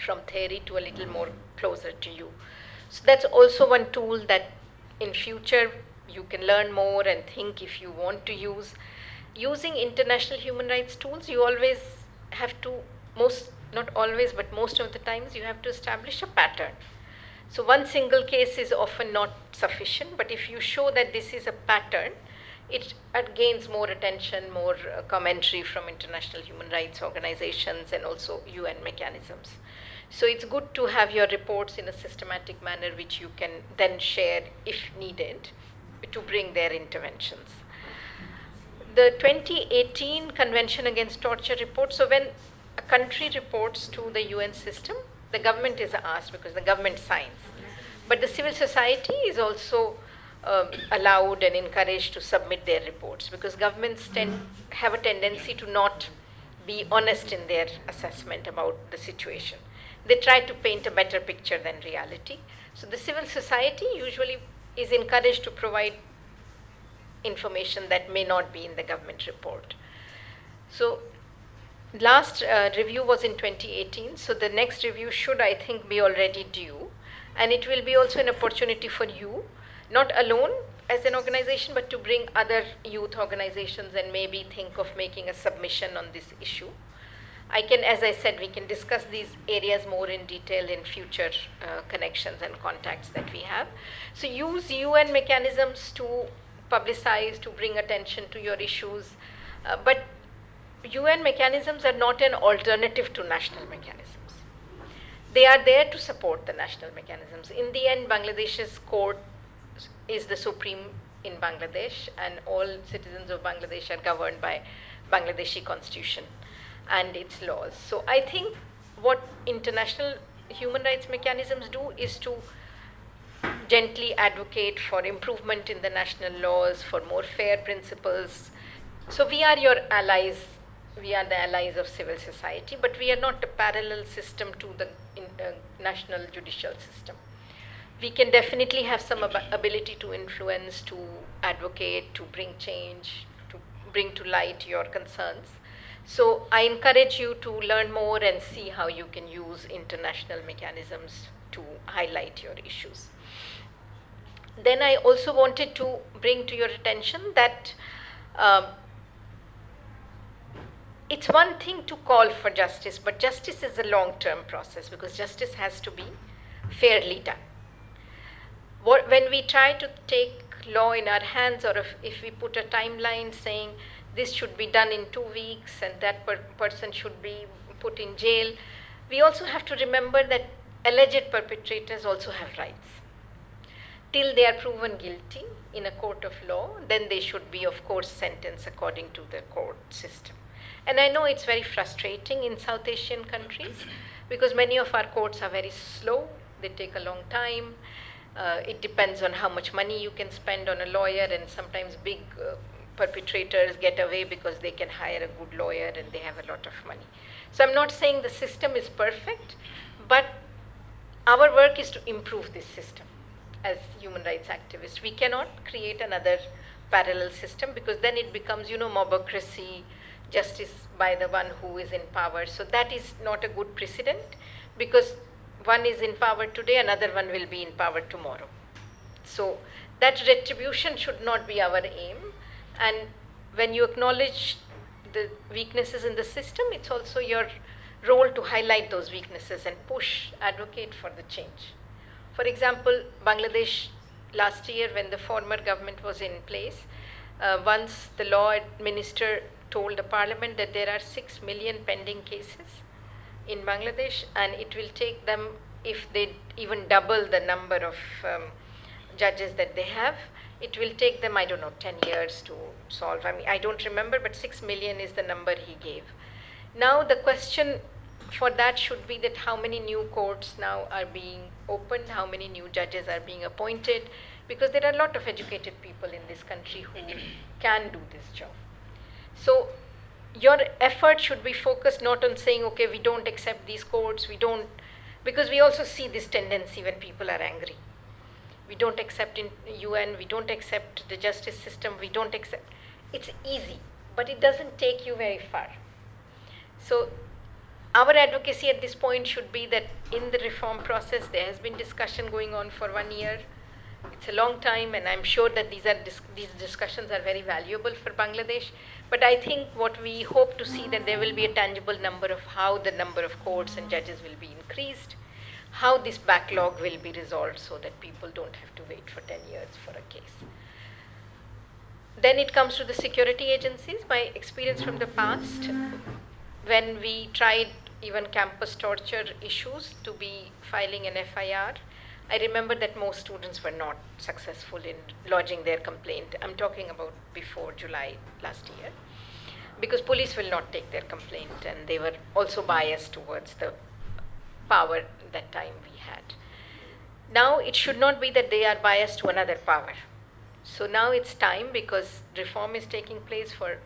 from theory to a little more closer to you. So that's also one tool that in future you can learn more and think if you want to use. Using international human rights tools, you always have to, not always, but most of the times you have to establish a pattern. So one single case is often not sufficient, but if you show that this is a pattern, it gains more attention, more commentary from international human rights organizations and also UN mechanisms. So it's good to have your reports in a systematic manner which you can then share if needed to bring their interventions. The 2018 Convention Against Torture report, so when a country reports to the UN system, the government is asked because the government signs. But the civil society is also allowed and encouraged to submit their reports because governments have a tendency to not be honest in their assessment about the situation. They try to paint a better picture than reality. So the civil society usually is encouraged to provide information that may not be in the government report. So last review was in 2018, so the next review should, I think, be already due. And it will be also an opportunity for you, not alone as an organization, but to bring other youth organizations and maybe think of making a submission on this issue. I can, as I said, we can discuss these areas more in detail in future connections and contacts that we have. So use UN mechanisms to publicize, to bring attention to your issues. But UN mechanisms are not an alternative to national mechanisms. They are there to support the national mechanisms. In the end, Bangladesh's court is the supreme in Bangladesh, and all citizens of Bangladesh are governed by Bangladeshi constitution and its laws. So I think what international human rights mechanisms do is to gently advocate for improvement in the national laws, for more fair principles. So we are your allies. We are the allies of civil society, but we are not a parallel system to the national judicial system. We can definitely have some ability to influence, to advocate, to bring change, to bring to light your concerns. So I encourage you to learn more and see how you can use international mechanisms to highlight your issues. Then I also wanted to bring to your attention that it's one thing to call for justice, but justice is a long-term process because justice has to be fairly done. When we try to take law in our hands, or if we put a timeline saying this should be done in 2 weeks and that person should be put in jail, we also have to remember that alleged perpetrators also have rights. Till they are proven guilty in a court of law, then they should be, of course, sentenced according to the court system. And I know it's very frustrating in South Asian countries because many of our courts are very slow. They take a long time. It depends on how much money you can spend on a lawyer, and sometimes big perpetrators get away because they can hire a good lawyer and they have a lot of money. So I'm not saying the system is perfect, but our work is to improve this system as human rights activists. We cannot create another parallel system because then it becomes, mobocracy, justice by the one who is in power. So that is not a good precedent because one is in power today, another one will be in power tomorrow. So that retribution should not be our aim. And when you acknowledge the weaknesses in the system, it's also your role to highlight those weaknesses and advocate for the change. For example, Bangladesh last year when the former government was in place, once the law minister told the parliament that there are 6 million pending cases in Bangladesh, and it will take them, if they even double the number of judges that they have, it will take them, 10 years to solve. I don't remember, but 6 million is the number he gave. Now the question for that should be that how many new courts now are being opened, how many new judges are being appointed, because there are a lot of educated people in this country who can do this job. So your effort should be focused not on saying, okay, we don't accept these courts, because we also see this tendency when people are angry. We don't accept in UN, we don't accept the justice system, we don't accept. It's easy, but it doesn't take you very far. So our advocacy at this point should be that in the reform process, there has been discussion going on for 1 year. It's a long time, and I'm sure that these discussions are very valuable for Bangladesh. But I think what we hope to see that there will be a tangible number of how the number of courts and judges will be increased, how this backlog will be resolved so that people don't have to wait for 10 years for a case. Then it comes to the security agencies. My experience from the past, when we tried even campus torture issues to be filing an FIR, I remember that most students were not successful in lodging their complaint. I'm talking about before July last year, because police will not take their complaint, and they were also biased towards the power that time we had. Now it should not be that they are biased to another power. So now it's time, because reform is taking place, for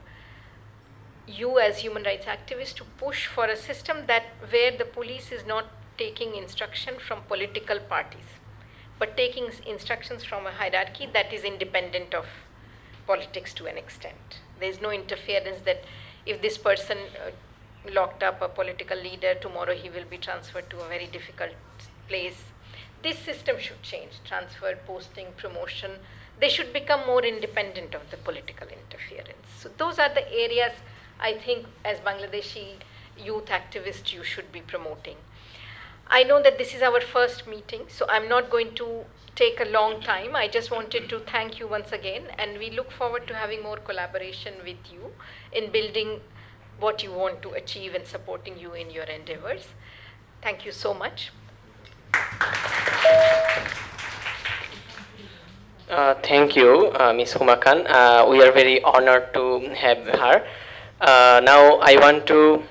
you as human rights activists to push for a system that where the police is not taking instruction from political parties, but taking instructions from a hierarchy that is independent of politics to an extent. There is no interference that if this person locked up a political leader, tomorrow he will be transferred to a very difficult place. This system should change. Transfer, posting, promotion, they should become more independent of the political interference. So those are the areas I think as Bangladeshi youth activists you should be promoting. I know that this is our first meeting, so I'm not going to take a long time. I just wanted to thank you once again, and we look forward to having more collaboration with you in building what you want to achieve and supporting you in your endeavors. Thank you so much. Thank you, Ms. Huma Khan. We are very honored to have her. Now I want to